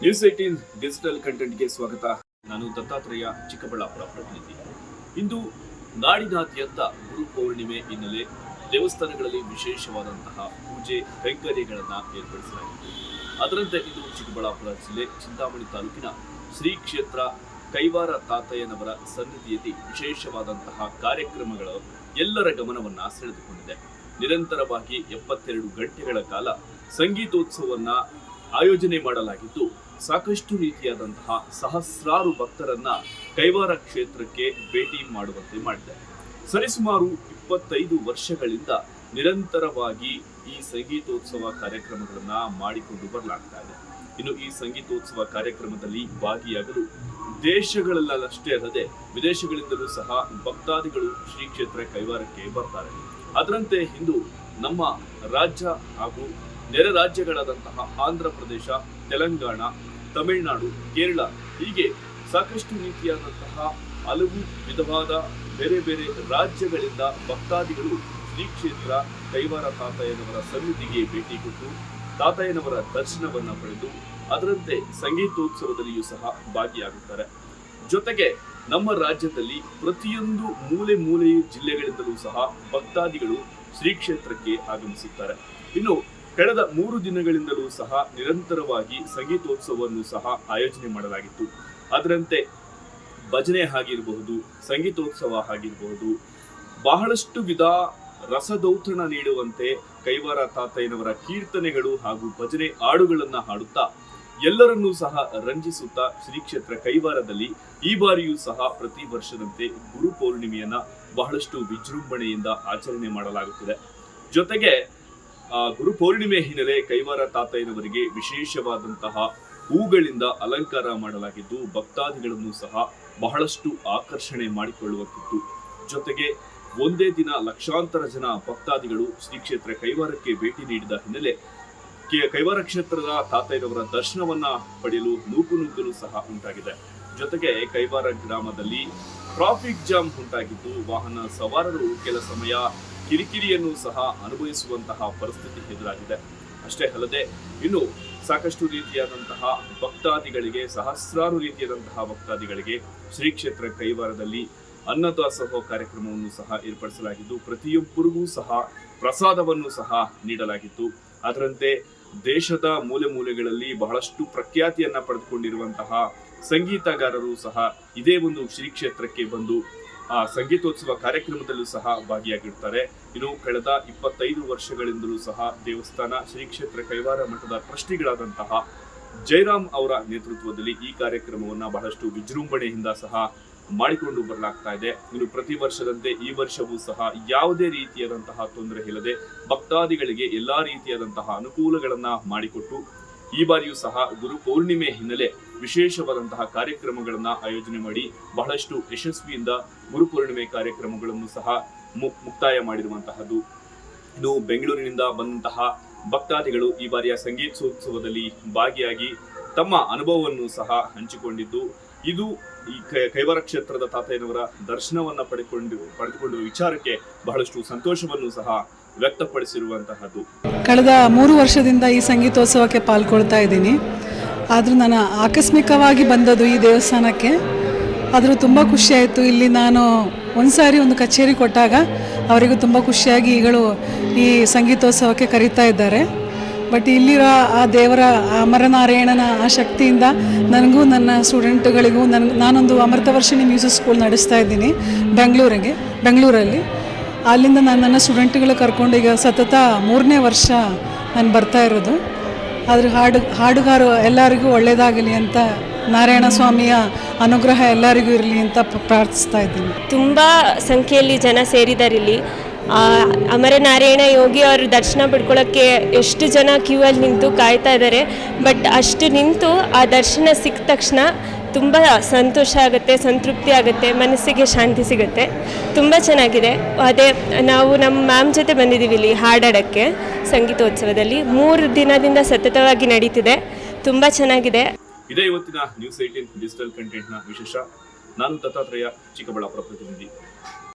News18 digital ಕಂಟೆಂಟ್ಗೆ ಸ್ವಾಗತ. ನಾನು ದತ್ತಾತ್ರೇಯ, ಚಿಕ್ಕಬಳ್ಳಾಪುರ ಪ್ರತಿನಿಧಿ. ಇಂದು ನಾಡಿನಾದ್ಯಂತ ಗುರು ಪೌರ್ಣಿಮೆ ಹಿನ್ನೆಲೆ ದೇವಸ್ಥಾನಗಳಲ್ಲಿ ವಿಶೇಷವಾದಂತಹ ಪೂಜೆ ಕೈಂಕರ್ಯಗಳನ್ನು ಏರ್ಪಡಿಸಲಾಗಿದೆ. ಅದರಂತೆ ಇಂದು ಚಿಕ್ಕಬಳ್ಳಾಪುರ ಜಿಲ್ಲೆ ಚಿಂತಾಮಣಿ ತಾಲೂಕಿನ ಶ್ರೀ ಕ್ಷೇತ್ರ ಕೈವಾರ ತಾತಯ್ಯನವರ ಸನ್ನಿಧಿಯಲ್ಲಿ ವಿಶೇಷವಾದಂತಹ ಕಾರ್ಯಕ್ರಮಗಳು ಎಲ್ಲರ ಗಮನವನ್ನ ಸೆಳೆದುಕೊಂಡಿದೆ. ನಿರಂತರವಾಗಿ 72 ಗಂಟೆಗಳ ಕಾಲ ಸಂಗೀತೋತ್ಸವವನ್ನ ಆಯೋಜನೆ ಮಾಡಲಾಗಿದ್ದು, ಸಾಕಷ್ಟು ರೀತಿಯಾದಂತಹ ಸಹಸ್ರಾರು ಭಕ್ತರನ್ನ ಕೈವಾರ ಕ್ಷೇತ್ರಕ್ಕೆ ಭೇಟಿ ಮಾಡುವಂತೆ ಮಾಡಿದೆ. ಸರಿಸುಮಾರು 25 ವರ್ಷಗಳಿಂದ ನಿರಂತರವಾಗಿ ಈ ಸಂಗೀತೋತ್ಸವ ಕಾರ್ಯಕ್ರಮಗಳನ್ನ ಮಾಡಿಕೊಂಡು ಬರಲಾಗ್ತಾ ಇದೆ. ಇನ್ನು ಈ ಸಂಗೀತೋತ್ಸವ ಕಾರ್ಯಕ್ರಮದಲ್ಲಿ ಭಾಗಿಯಾಗಲು ದೇಶಗಳಲ್ಲಷ್ಟೇ ಅಲ್ಲದೆ ವಿದೇಶಗಳಿಂದಲೂ ಸಹ ಭಕ್ತಾದಿಗಳು ಶ್ರೀ ಕ್ಷೇತ್ರ ಕೈವಾರಕ್ಕೆ ಬರ್ತಾರೆ. ಅದರಂತೆ ಇಂದು ನಮ್ಮ ರಾಜ್ಯ ಹಾಗೂ ನೆರೆ ರಾಜ್ಯಗಳಾದಂತಹ ಆಂಧ್ರ ಪ್ರದೇಶ, ತೆಲಂಗಾಣ, ತಮಿಳುನಾಡು, ಕೇರಳ ಹೀಗೆ ಸಾಕಷ್ಟು ರೀತಿಯಾದಂತಹ ಹಲವು ವಿಧವಾದ ಬೇರೆ ಬೇರೆ ರಾಜ್ಯಗಳಿಂದ ಭಕ್ತಾದಿಗಳು ಶ್ರೀ ಕ್ಷೇತ್ರ ಕೈವಾರ ತಾತಯ್ಯನವರ ಸನ್ನಿಧಿಗೆ ಭೇಟಿ ಕೊಟ್ಟು ತಾತಯ್ಯನವರ ದರ್ಶನವನ್ನ ಪಡೆದು ಅದರಂತೆ ಸಂಗೀತೋತ್ಸವದಲ್ಲಿಯೂ ಸಹ ಭಾಗಿಯಾಗುತ್ತಾರೆ. ಜೊತೆಗೆ ನಮ್ಮ ರಾಜ್ಯದಲ್ಲಿ ಪ್ರತಿಯೊಂದು ಮೂಲೆಯ ಜಿಲ್ಲೆಗಳಿಂದಲೂ ಸಹ ಭಕ್ತಾದಿಗಳು ಶ್ರೀ ಕ್ಷೇತ್ರಕ್ಕೆ ಆಗಮಿಸುತ್ತಾರೆ. ಇನ್ನು ಕಳೆದ 3 ದಿನಗಳಿಂದಲೂ ಸಹ ನಿರಂತರವಾಗಿ ಸಂಗೀತೋತ್ಸವವನ್ನು ಸಹ ಆಯೋಜನೆ ಮಾಡಲಾಗಿತ್ತು. ಅದರಂತೆ ಭಜನೆ ಆಗಿರಬಹುದು, ಸಂಗೀತೋತ್ಸವ ಆಗಿರಬಹುದು, ಬಹಳಷ್ಟು ವಿಧ ರಸದೌತಣ ನೀಡುವಂತೆ ಕೈವಾರ ತಾತಯ್ಯನವರ ಕೀರ್ತನೆಗಳು ಹಾಗೂ ಭಜನೆ ಹಾಡುಗಳನ್ನ ಹಾಡುತ್ತಾ ಎಲ್ಲರನ್ನೂ ಸಹ ರಂಜಿಸುತ್ತಾ ಶ್ರೀ ಕ್ಷೇತ್ರ ಕೈವಾರದಲ್ಲಿ ಈ ಬಾರಿಯೂ ಸಹ ಪ್ರತಿ ವರ್ಷದಂತೆ ಗುರು ಪೌರ್ಣಿಮೆಯನ್ನ ಬಹಳಷ್ಟು ವಿಜೃಂಭಣೆಯಿಂದ ಆಚರಣೆ ಮಾಡಲಾಗುತ್ತಿದೆ. ಜೊತೆಗೆ ಗುರು ಪೌರ್ಣಿಮೆ ಹಿನ್ನೆಲೆ ಕೈವಾರ ತಾತಯ್ಯನವರಿಗೆ ವಿಶೇಷವಾದಂತಹ ಹೂಗಳಿಂದ ಅಲಂಕಾರ ಮಾಡಲಾಗಿದ್ದು ಭಕ್ತಾದಿಗಳನ್ನು ಸಹ ಬಹಳಷ್ಟು ಆಕರ್ಷಣೆ ಮಾಡಿಕೊಳ್ಳುವಂತಿತ್ತು. ಜೊತೆಗೆ ಒಂದೇ ದಿನ ಲಕ್ಷಾಂತರ ಜನ ಭಕ್ತಾದಿಗಳು ಶ್ರೀ ಕ್ಷೇತ್ರ ಕೈವಾರಕ್ಕೆ ಭೇಟಿ ನೀಡಿದ ಹಿನ್ನೆಲೆ ಕೈವಾರ ಕ್ಷೇತ್ರದ ತಾತಯ್ಯನವರ ದರ್ಶನವನ್ನ ಪಡೆಯಲು ನೂಕುನುಗ್ಗಲು ಸಹ ಉಂಟಾಗಿದೆ. ಜೊತೆಗೆ ಕೈವಾರ ಗ್ರಾಮದಲ್ಲಿ ಟ್ರಾಫಿಕ್ ಜಾಮ್ ಉಂಟಾಗಿದ್ದು ವಾಹನ ಸವಾರರು ಕೆಲ ಸಮಯ ಕಿರಿಕಿರಿಯನ್ನು ಸಹ ಅನುಭವಿಸುವಂತಹ ಪರಿಸ್ಥಿತಿ ಎದುರಾಗಿದೆ. ಅಷ್ಟೇ ಅಲ್ಲದೆ ಇನ್ನು ಸಾಕಷ್ಟು ರೀತಿಯಾದಂತಹ ಭಕ್ತಾದಿಗಳಿಗೆ, ಸಹಸ್ರಾರು ರೀತಿಯಾದಂತಹ ಭಕ್ತಾದಿಗಳಿಗೆ ಶ್ರೀ ಕ್ಷೇತ್ರ ಕೈವಾರದಲ್ಲಿ ಅನ್ನದಾಸೋಹ ಕಾರ್ಯಕ್ರಮವನ್ನು ಸಹ ಏರ್ಪಡಿಸಲಾಗಿದ್ದು ಪ್ರತಿಯೊಬ್ಬರಿಗೂ ಸಹ ಪ್ರಸಾದವನ್ನು ಸಹ ನೀಡಲಾಗಿತ್ತು. ಅದರಂತೆ ದೇಶದ ಮೂಲೆಗಳಲ್ಲಿ ಬಹಳಷ್ಟು ಪ್ರಖ್ಯಾತಿಯನ್ನ ಪಡೆದುಕೊಂಡಿರುವಂತಹ ಸಂಗೀತಗಾರರು ಸಹ ಇದೇ ಒಂದು ಶ್ರೀ ಕ್ಷೇತ್ರಕ್ಕೆ ಬಂದು ಸಂಗೀತೋತ್ಸವ ಕಾರ್ಯಕ್ರಮದಲ್ಲೂ ಸಹ ಭಾಗಿಯಾಗಿರ್ತಾರೆ. ಇನ್ನು ಕಳೆದ 25 ವರ್ಷಗಳಿಂದಲೂ ಸಹ ದೇವಸ್ಥಾನ ಶ್ರೀ ಕ್ಷೇತ್ರ ಕೈವಾರ ಮಠದ ಟ್ರಸ್ಟಿಗಳಾದಂತಹ ಜಯರಾಮ್ ಅವರ ನೇತೃತ್ವದಲ್ಲಿ ಈ ಕಾರ್ಯಕ್ರಮವನ್ನ ಬಹಳಷ್ಟು ವಿಜೃಂಭಣೆಯಿಂದ ಸಹ ಮಾಡಿಕೊಂಡು ಬರಲಾಗ್ತಾ ಇದೆ. ಇನ್ನು ಪ್ರತಿ ವರ್ಷದಂತೆ ಈ ವರ್ಷವೂ ಸಹ ಯಾವುದೇ ರೀತಿಯಾದಂತಹ ತೊಂದರೆ ಇಲ್ಲದೆ ಭಕ್ತಾದಿಗಳಿಗೆ ಎಲ್ಲಾ ರೀತಿಯಾದಂತಹ ಅನುಕೂಲಗಳನ್ನ ಮಾಡಿಕೊಟ್ಟು ಈ ಬಾರಿಯೂ ಸಹ ಗುರು ಪೌರ್ಣಿಮೆ ಹಿನ್ನೆಲೆ ವಿಶೇಷವಾದಂತಹ ಕಾರ್ಯಕ್ರಮಗಳನ್ನ ಆಯೋಜನೆ ಮಾಡಿ ಬಹಳಷ್ಟು ಯಶಸ್ವಿಯಿಂದ ಗುರು ಪೌರ್ಣಿಮೆ ಕಾರ್ಯಕ್ರಮಗಳನ್ನು ಸಹ ಮುಕ್ತಾಯ ಮಾಡಿರುವಂತಹದ್ದು. ಇನ್ನು ಬೆಂಗಳೂರಿನಿಂದ ಬಂದಂತಹ ಭಕ್ತಾದಿಗಳು ಈ ಬಾರಿಯ ಸಂಗೀತೋತ್ಸವದಲ್ಲಿ ಭಾಗಿಯಾಗಿ ತಮ್ಮ ಅನುಭವವನ್ನು ಸಹ ಹಂಚಿಕೊಂಡಿದ್ದು, ಇದು ಈ ಕೈವಾರ ಕ್ಷೇತ್ರದ ತಾತಯ್ಯನವರ ದರ್ಶನವನ್ನ ಪಡೆದುಕೊಂಡು ವಿಚಾರಕ್ಕೆ ಬಹಳಷ್ಟು ಸಂತೋಷವನ್ನು ಸಹ ವ್ಯಕ್ತಪಡಿಸಿರುವಂತಹದ್ದು. ಕಳೆದ 3 ವರ್ಷದಿಂದ ಈ ಸಂಗೀತೋತ್ಸವಕ್ಕೆ ಪಾಲ್ಗೊಳ್ತಾ ಇದ್ದೀನಿ. ಆದರೂ ನಾನು ಆಕಸ್ಮಿಕವಾಗಿ ಬಂದದ್ದು ಈ ದೇವಸ್ಥಾನಕ್ಕೆ. ಆದರೂ ತುಂಬ ಖುಷಿಯಾಯಿತು. ಇಲ್ಲಿ ನಾನು ಒಂದು ಕಚೇರಿ ಕೊಟ್ಟಾಗ ಅವರಿಗೂ ತುಂಬ ಖುಷಿಯಾಗಿ ಈಗಳು ಈ ಸಂಗೀತೋತ್ಸವಕ್ಕೆ ಕರೀತಾ ಇದ್ದಾರೆ. ಬಟ್ ಇಲ್ಲಿರೋ ಆ ದೇವರ ಅಮರನಾರಾಯಣನ ಆ ಶಕ್ತಿಯಿಂದ ನನಗೂ ನನ್ನ ಸ್ಟೂಡೆಂಟ್ಗಳಿಗೂ ನಾನೊಂದು ಅಮೃತವರ್ಷಿಣಿ ಮ್ಯೂಸಿಕ್ ಸ್ಕೂಲ್ ನಡೆಸ್ತಾ ಇದ್ದೀನಿ ಬೆಂಗಳೂರಲ್ಲಿ. ಅಲ್ಲಿಂದ ನಾನು ನನ್ನ ಸ್ಟೂಡೆಂಟ್ಗಳು ಕರ್ಕೊಂಡು ಈಗ ಸತತ 3ನೇ ವರ್ಷ ನಾನು ಬರ್ತಾ ಇರೋದು. ಆದರೆ ಹಾಡುಗಾರು ಎಲ್ಲರಿಗೂ ಒಳ್ಳೆಯದಾಗಲಿ ಅಂತ, ನಾರಾಯಣ ಸ್ವಾಮಿಯ ಅನುಗ್ರಹ ಎಲ್ಲರಿಗೂ ಇರಲಿ ಅಂತ ಪ್ರಾರ್ಥಿಸ್ತಾ ಇದ್ದೀನಿ. ತುಂಬ ಸಂಖ್ಯೆಯಲ್ಲಿ ಜನ ಸೇರಿದ್ದಾರೆ ಇಲ್ಲಿ. ಅಮರನಾರಾಯಣ ಯೋಗಿ ಅವ್ರ ದರ್ಶನ ಪಡ್ಕೊಳ್ಳೋಕ್ಕೆ ಎಷ್ಟು ಜನ ಕ್ಯೂ ಅಲ್ಲಿ ನಿಂತು ಕಾಯ್ತಾ ಇದ್ದಾರೆ. ಬಟ್ ಅಷ್ಟು ನಿಂತು ಆ ದರ್ಶನ ಸಿಕ್ಕ ತಕ್ಷಣ ತುಂಬ ಸಂತೋಷ ಆಗುತ್ತೆ, ಸಂತೃಪ್ತಿ ಆಗುತ್ತೆ, ಮನಸ್ಸಿಗೆ ಶಾಂತಿ ಸಿಗುತ್ತೆ. ತುಂಬ ಚೆನ್ನಾಗಿದೆ. ಅದೇ ನಾವು ನಮ್ಮ ಮ್ಯಾಮ್ ಜೊತೆ ಬಂದಿದ್ದೀವಿ ಇಲ್ಲಿ ಹಾಡಾಡೋಕ್ಕೆ ಸಂಗೀತೋತ್ಸವದಲ್ಲಿ. 3 ದಿನದಿಂದ ಸತತವಾಗಿ ನಡೀತಿದೆ. ತುಂಬ ಚೆನ್ನಾಗಿದೆ. ಇದೇ ಇವತ್ತಿನ ನ್ಯೂಸ್18 ಡಿಜಿಟಲ್ ಕಂಟೆಂಟ್ನ ವಿಶೇಷ. ನಾನು ದತ್ತಾತ್ರೇಯ, ಚಿಕ್ಕಬಳ್ಳಾಪುರ ಪ್ರತಿನಿಧಿ.